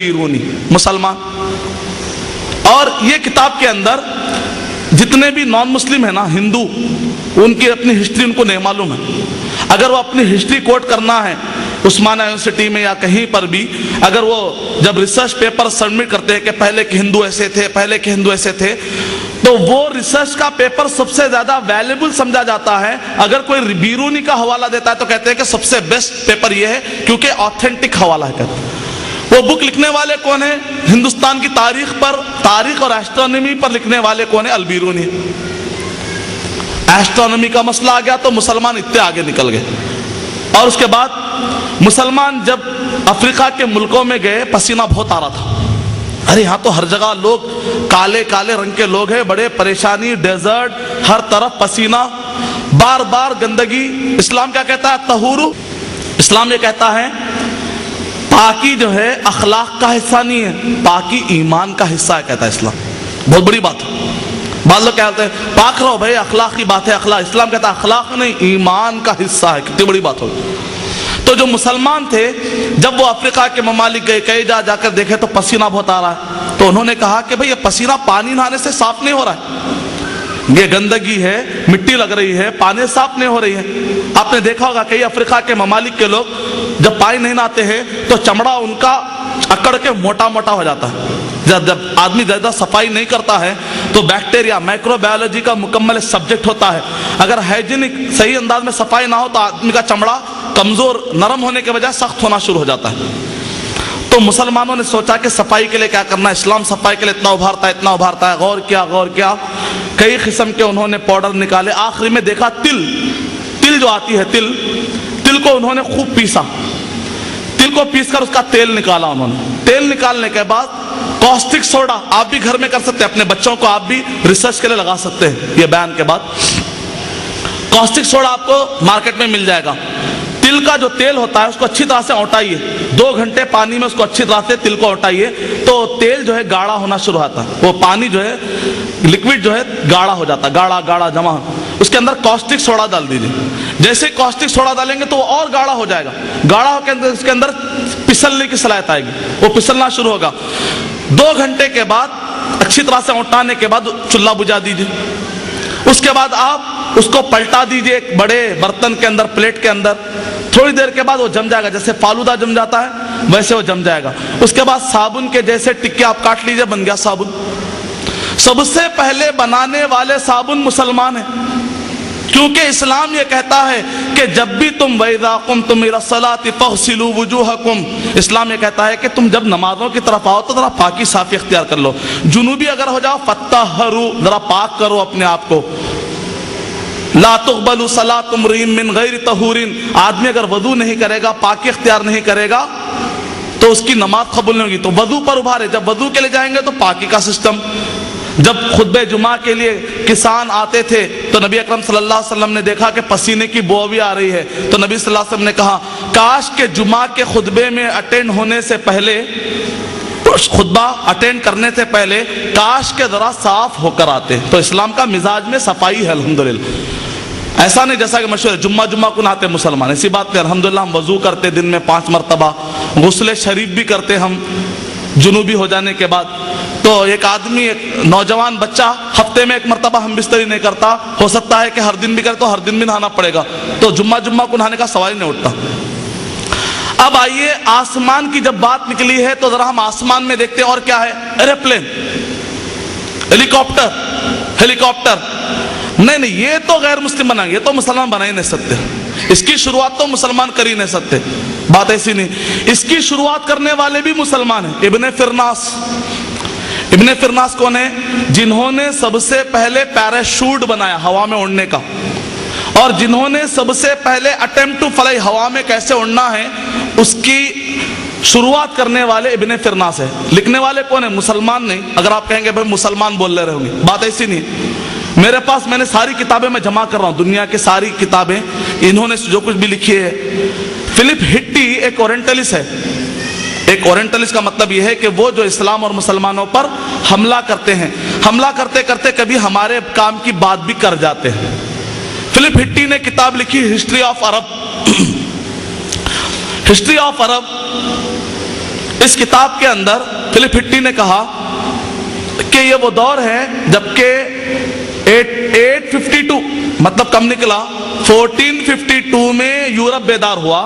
بیرونی مسلمان. اور یہ کتاب کے اندر جتنے بھی نان مسلم ہیں نا ہندو، ان کی اپنی ہسٹری ان کو نہیں معلوم ہے. اگر وہ اپنی ہسٹری کوٹ کرنا ہے عثمانیہ یونیورسٹی میں یا کہیں پر بھی، اگر وہ جب ریسرچ پیپر سبمٹ کرتے ہیں کہ پہلے کے ہندو ایسے تھے، پہلے کے ہندو ایسے تھے، تو وہ ریسرچ کا پیپر سب سے زیادہ ویلیبل سمجھا جاتا ہے. اگر کوئی بیرونی کا حوالہ دیتا ہے تو کہتے ہیں کہ سب سے بیسٹ پیپر یہ ہے کیونکہ آتھینٹک حوالہ ہے. وہ بک لکھنے والے کون ہیں؟ ہندوستان کی تاریخ پر، تاریخ اور ایسٹرونومی پر لکھنے والے کون ہیں؟ البیرونی. ایسٹرونومی کا مسئلہ آ گیا تو مسلمان اتنے آگے نکل گئے. اور اس کے بعد مسلمان جب افریقہ کے ملکوں میں گئے، پسینہ بہت آ رہا تھا. ارے یہاں تو ہر جگہ لوگ کالے کالے رنگ کے لوگ ہیں، بڑے پریشانی، ڈیزرٹ، ہر طرف پسینہ، بار بار گندگی. اسلام کیا کہتا ہے؟ طہور. اسلام یہ کہتا ہے پاکی جو ہے اخلاق کا حصہ نہیں ہے، پاکی ایمان کا حصہ ہے، کہتا ہے اسلام. بہت بڑی بات ہے. بعض لوگ کہتے ہیں پاک رہو بھائی، اخلاق کی بات ہے، اخلاق. اسلام کہتا ہے اخلاق نہیں، ایمان کا حصہ ہے. کتنی بڑی بات ہوگی. تو جو مسلمان تھے جب وہ افریقہ کے ممالک گئے، کئی جا کر دیکھے تو پسینہ بہت آ رہا ہے، تو انہوں نے کہا کہ بھئی یہ پسینہ پانی نہانے سے صاف نہیں ہو رہا ہے، یہ گندگی ہے، مٹی لگ رہی ہے، پانی صاف نہیں ہو رہی ہے. آپ نے دیکھا ہوگا کئی افریقہ کے ممالک کے لوگ جب پانی نہیں نہاتے ہیں تو چمڑا ان کا اکڑ کے موٹا موٹا ہو جاتا ہے. جب آدمی زیادہ صفائی نہیں کرتا ہے تو بیکٹیریا، مائکرو بایولوجی کا مکمل سبجیکٹ ہوتا ہے. اگر ہائیجینک صحیح انداز میں صفائی نہ ہو تو آدمی کا چمڑا کمزور، نرم ہونے کے بجائے سخت ہونا شروع ہو جاتا ہے. تو مسلمانوں نے سوچا کہ صفائی کے لیے کیا کرنا ہے. اسلام صفائی کے لیے اتنا ابھارتا ہے. غور کیا کئی قسم کے انہوں نے پاؤڈر نکالے. آخری میں دیکھا تل جو آتی ہے، تل کو انہوں نے خوب پیسا. تل کو پیس کر اس کا تیل نکالا انہوں نے. تیل نکالنے کے بعد کاسٹک سوڈا، آپ بھی گھر میں کر سکتے ہیں، اپنے بچوں کو آپ بھی ریسرچ کے لیے لگا سکتے ہیں. یہ بیان کے بعد کاسٹک سوڈا آپ کو مارکیٹ میں مل جائے گا. تل کا جو تیل ہوتا ہے اس کو اچھی طرح سے اونٹائیے، 2 گھنٹے پانی میں اس کو اچھی طرح سے تل کو اونٹائیے تو تیل جو ہے گاڑھا ہونا شروع ہوتا ہے. وہ پانی جو ہے لکوڈ جو ہے گاڑھا ہو جاتا ہے، گاڑھا جمع. اس کے اندر کاسٹک سوڈا ڈال دیجیے. جیسے کاسٹک سوڈا ڈالیں گے تو وہ اور گاڑھا ہو جائے گا. گاڑھا ہو کے اندر اس کے اندر پسلنے کی صلاحیت آئے گی، وہ پسلنا شروع ہوگا. 2 گھنٹے کے بعد اچھی طرح سے اونٹانے کے بعد چولہا بجھا دیجیے. اس کے بعد آپ اس کو پلٹا دیجیے ایک بڑے برتن کے اندر، پلیٹ کے اندر. تھوڑی دیر کے بعد وہ جم جائے گا، جیسے فالودہ جم جاتا ہے ویسے وہ جم جائے گا. اس کے بعد صابن کے جیسے ٹکے آپ کاٹ لیجیے، بن گیا صابن. سب سے پہلے بنانے والے صابن مسلمان ہیں، کیونکہ اسلام یہ کہتا ہے کہ جب بھی تم وَإِذَا قُمْتُمْ إِلَى الصَّلَاةِ فَاغْسِلُوا وُجُوهَكُمْ، اسلام یہ کہتا ہے کہ تم جب نمازوں کی طرف آؤ تو ذرا پاکی صافی اختیار کر لو. جنوبی اگر ہو جاؤ فَطَّهَّرُوا، ذرا پاک کرو اپنے آپ کو. لا تقبل صلاة امرئ من غیر طہور، آدمی اگر وضو نہیں کرے گا، پاکی اختیار نہیں کرے گا تو اس کی نماز قبول نہیں ہوگی. تو وضو پر ابھارے. جب وضو کے لیے جائیں گے تو پاکی کا سسٹم. جب خطبہ جمعہ کے لیے کسان آتے تھے تو نبی اکرم صلی اللہ علیہ وسلم نے دیکھا کہ پسینے کی بو بھی آ رہی ہے، تو نبی صلی اللہ علیہ وسلم نے کہا کاش کہ جمعہ کے خطبے میں اٹینڈ ہونے سے پہلے، خطبہ اٹینڈ کرنے سے پہلے کاش کے ذرا صاف ہو کر آتے. تو اسلام کا مزاج میں صفائی ہے الحمدللہ. ایسا نہیں جیسا کہ مشہور ہے جمعہ کو نہاتے مسلمان، اسی بات پہ الحمدللہ ہم وضو کرتے دن میں 5 مرتبہ، غسل شریف بھی کرتے ہم جنوبی ہو جانے کے بعد. تو ایک آدمی، ایک نوجوان بچہ ہفتے میں 1 مرتبہ ہم بستری نہیں کرتا، ہو سکتا ہے کہ ہر دن بھی کرے تو ہر دن بھی نہانا پڑے گا. تو جمعہ کو نہانے کا سوال نہیں اٹھتا. اب آئیے آسمان کی جب بات نکلی ہے تو ذرا ہم آسمان میں دیکھتے ہیں اور کیا ہے. ایروپلین، ہیلی کاپٹر. نہیں یہ تو غیر مسلم بنائیں گے، یہ تو مسلمان بنا ہی نہیں سکتے. اس کی شروعات تو مسلمان کر ہی نہیں سکتے. بات ایسی نہیں. اس کی شروعات کرنے والے بھی مسلمان ہیں. ابن فرناس کون ہے؟ جنہوں نے سب سے پہلے پیراشوٹ بنایا ہوا میں اڑنے کا، اور جنہوں نے سب سے پہلے اٹیمپٹ ٹو فلائی، ہوا میں کیسے اڑنا ہے اس کی شروعات کرنے والے ابن فرناس ہے. لکھنے والے کون ہیں؟ مسلمان نہیں. اگر آپ کہیں گے بھائی مسلمان بول رہے ہوں گے، بات ایسی نہیں. میرے پاس میں نے ساری کتابیں میں جمع کر رہا ہوں، دنیا کی ساری کتابیں انہوں نے جو کچھ بھی لکھی ہے. فلپ ہٹی ایک اورینٹلسٹ ہے. ایک اورینٹلسٹ کا مطلب یہ ہے کہ وہ جو اسلام اور مسلمانوں پر حملہ کرتے ہیں، حملہ کرتے کرتے کبھی ہمارے کام کی بات بھی کر جاتے ہیں. فلپ ہٹی نے کتاب لکھی history of Arab. History of Arab اس کتاب کے اندر فلپ ہٹی نے کہا کہ یہ وہ دور ہے جبکہ 852 مطلب کم نکلا 1452 میں یورپ بیدار ہوا،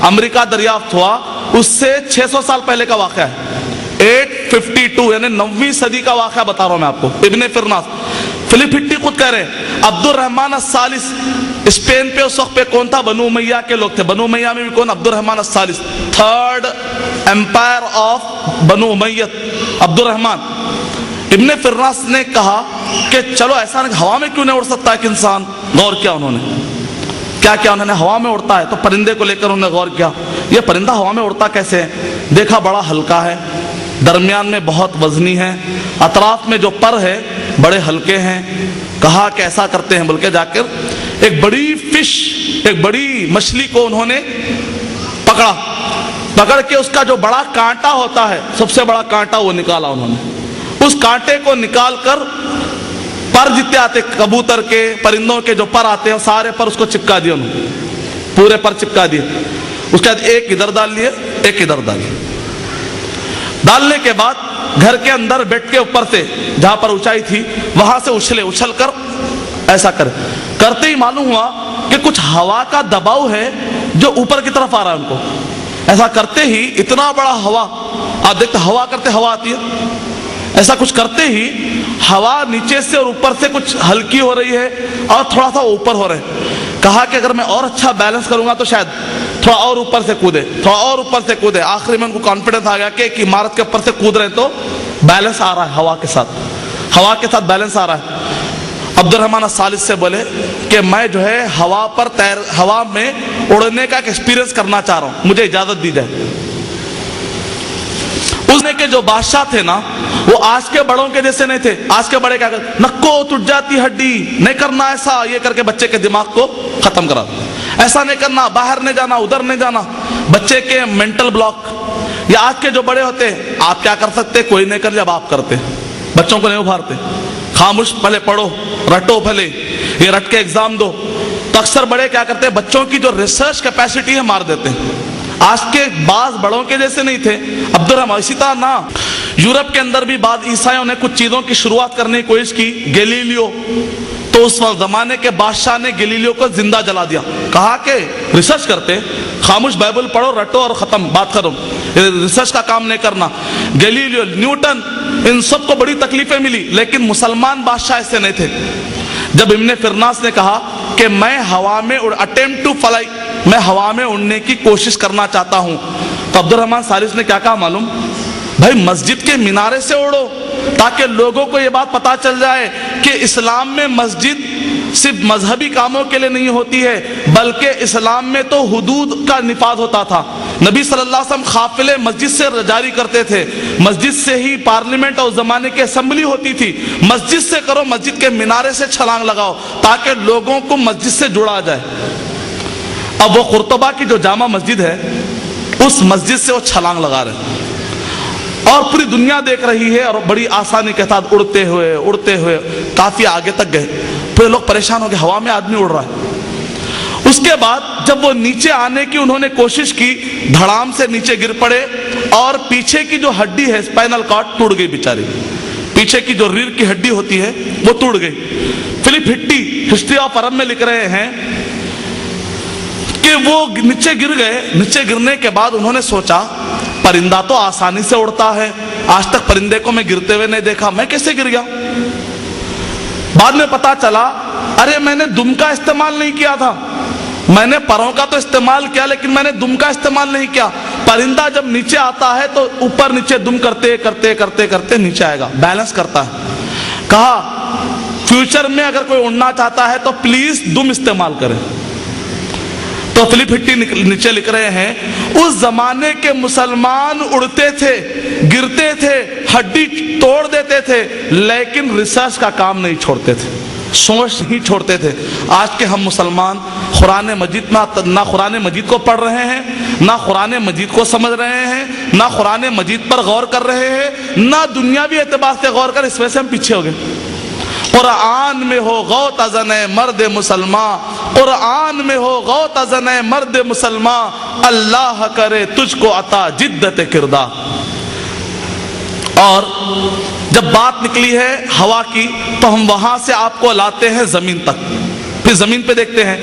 امریکہ دریافت ہوا، اس سے 600 سال پہلے کا واقعہ ہے۔ 852 یعنی 9ویں صدی کا واقعہ بتا رہا ہوں میں آپ کو۔ ابن فرناس، فلپ ہٹی خود کہہ رہے ہیں، عبد الرحمن الثالث اسپین پہ اس وقت پہ کون تھا؟ بنو امیہ کے لوگ تھے۔ بنو امیہ میں بھی کون؟ عبد الرحمن الثالث، تھرڈ امپائر آف بنو امیہ، عبد الرحمن۔ ابن فرناس نے کہا کہ چلو ایسا نہیں، ہوا میں کیوں نہیں اڑ سکتا ایک انسان؟ غور کیا انہوں نے، کیا کیا انہوں نے؟ ہوا میں اڑتا ہے تو پرندے کو لے کر انہوں نے غور کیا، یہ پرندہ ہوا میں اڑتا کیسے ہے؟ دیکھا بڑا ہلکا ہے، درمیان میں بہت وزنی ہے، اطراف میں جو پر ہے بڑے ہلکے ہیں۔ کہا کہ ایسا کرتے ہیں، بلکہ جا کر ایک بڑی فش، ایک بڑی مچھلی کو انہوں نے پکڑ کے اس کا جو بڑا کانٹا ہوتا ہے، سب سے بڑا کانٹا وہ نکالا انہوں نے۔ اس کانٹے کو نکال کر پر جتنے آتے کبوتر کے، پرندوں کے جو پر آتے ہیں سارے پر اس کو چپکا دیا انہوں نے، پورے پر چپکا دیے۔ اس کے بعد ایک ادھر ڈال لیے، ایک ادھر ڈالیے۔ ڈالنے کے بعد گھر کے اندر بیڈ کے اوپر سے جہاں پر اونچائی تھی وہاں سے اچھل کر ایسا کرتے ہی معلوم ہوا کہ کچھ ہوا کا دباؤ ہے جو اوپر کی طرف آ رہا ہے ان کو۔ ایسا کرتے ہی اتنا بڑا ہوا، آپ دیکھتے ہوا کرتے ہوا آتی ہے، ایسا کچھ کرتے ہی ہوا نیچے سے اور اوپر سے کچھ ہلکی ہو رہی ہے اور تھوڑا سا اوپر ہو رہے ہیں۔ کہا کہ اگر میں اور اچھا بیلنس کروں گا تو شاید تھوڑا اور اوپر سے کودے، تھوڑا اور اوپر سے کودے۔ آخری میں ان کو کانفیڈنس آ گیا کہ ایک عمارت کے اوپر سے کود رہے ہیں تو بیلنس آ رہا ہے، ہوا کے ساتھ بیلنس آ رہا ہے۔ عبد الرحمن الثالث سے بولے کہ میں جو ہے ہوا میں اڑنے کا ایک ایکسپیرینس کرنا چاہ رہا ہوں، مجھے اجازت دی جائے۔ اس نے کے جو بادشاہ تھے نا وہ آج کے بڑوں کے جیسے نہیں تھے۔ آج کے بڑے کیا کرتے؟ نکو ٹوٹ جاتی ہڈی، نہیں کرنا ایسا، یہ کر کے بچے کے دماغ کو ختم کرا دو۔ ایسا نہیں کرنا، باہر نہیں جانا، ادھر نہیں جانا، بچے کے مینٹل بلاک۔ یا آج کے جو بڑے ہوتے ہیں، آپ کیا کر سکتے؟ کوئی نہیں کر، جب آپ کرتے بچوں کو نہیں ابھارتے، خاموش پہلے پڑھو، رٹو پہلے، یہ رٹ کے ایگزام دو۔ تو اکثر بڑے کیا کرتے ہیں؟ بچوں کی جو ریسرچ کیپیسٹی ہے مار دیتے ہیں۔ آج کے بعض بڑوں کے جیسے نہیں تھے عبد الرحمن، اسی طرح نہ یورپ کے اندر بھی بعض عیسائیوں نے کچھ چیزوں کی شروعات کرنے کی کوشش کی۔ گیلیلیو، تو اس وقت زمانے کے بادشاہ نے گیلیلیو کو زندہ جلا دیا۔ کہا کہ ریسرچ کرتے، خاموش بائبل پڑھو، رٹو اور ختم، بات کرو، ریسرچ کا کام نہیں کرنا۔ گیلیلیو، نیوٹن، ان سب کو بڑی تکلیفیں ملی، لیکن مسلمان بادشاہ ایسے نہیں تھے۔ جب ابن فرناس نے کہا کہ میں ہوا میں اٹیمپٹ ٹو فلائی، میں ہوا میں اڑنے کی کوشش کرنا چاہتا ہوں، تو عبد الرحمن ثالث نے کیا کہا معلوم؟ بھائی مسجد کے مینارے سے اڑو تاکہ لوگوں کو یہ بات پتا چل جائے کہ اسلام میں مسجد صرف مذہبی کاموں کے لیے نہیں ہوتی ہے، بلکہ اسلام میں تو حدود کا نفاذ ہوتا تھا۔ نبی صلی اللہ علیہ وسلم قافلے مسجد سے جاری کرتے تھے، مسجد سے ہی پارلیمنٹ اور زمانے کی اسمبلی ہوتی تھی۔ مسجد سے کرو، مسجد کے مینارے سے چھلانگ لگاؤ تاکہ لوگوں کو مسجد سے جڑا جائے۔ اب وہ قرطبہ کی جو جامع مسجد ہے اس مسجد سے وہ چھلانگ لگا رہے ہیں اور پوری دنیا دیکھ رہی ہے، اور بڑی آسانی کے ساتھ اڑتے ہوئے کافی آگے تک گئے۔ پھر لوگ پریشان ہو گئے، ہوا میں آدمی اڑ رہا ہے۔ اس کے بعد جب وہ نیچے آنے کی انہوں نے کوشش کی، دھڑام سے نیچے گر پڑے اور پیچھے کی جو ہڈی ہے اسپائنل کارڈ ٹوٹ گئی بیچاری، پیچھے کی جو ریڑھ کی ہڈی ہوتی ہے وہ ٹوٹ گئی۔ فلپ ہٹی ہسٹری آف عرب میں لکھ رہے ہیں کہ وہ نیچے گر گئے۔ نیچے گرنے کے بعد انہوں نے سوچا پرندہ تو آسانی سے اڑتا ہے، آج تک پرندے کو میں گرتے ہوئے نہیں دیکھا، میں کیسے گر گیا؟ بعد میں پتا چلا ارے میں نے دم کا استعمال نہیں کیا تھا، میں نے پروں کا تو استعمال کیا لیکن میں نے دم کا استعمال نہیں کیا۔ پرندہ جب نیچے آتا ہے تو اوپر نیچے دم کرتے کرتے کرتے کرتے نیچے آئے گا، بیلنس کرتا ہے۔ کہا فیوچر میں اگر کوئی اڑنا چاہتا ہے تو پلیز دم استعمال کرے۔ تو فلپ ہٹی نیچے لکھ رہے ہیں اس زمانے کے مسلمان اڑتے تھے، گرتے تھے، ہڈی توڑ دیتے تھے، لیکن ریسرچ کا کام نہیں چھوڑتے تھے، سوچ نہیں چھوڑتے تھے۔ آج کے ہم مسلمان قرآن مجید میں نہ قرآن مجید کو پڑھ رہے ہیں، نہ قرآن مجید کو سمجھ رہے ہیں، نہ قرآن مجید پر غور کر رہے ہیں، نہ دنیاوی اعتبار سے غور کر، اس وجہ سے ہم پیچھے ہو گئے۔ قرآن میں ہو غوط ازن مرد مسلمان، قرآن میں ہو غوط ازن مرد مسلمان، اللہ کرے تجھ کو عطا جدت کردار۔ اور جب بات نکلی ہے ہوا کی تو ہم وہاں سے آپ کو لاتے ہیں زمین تک، پھر زمین پہ دیکھتے ہیں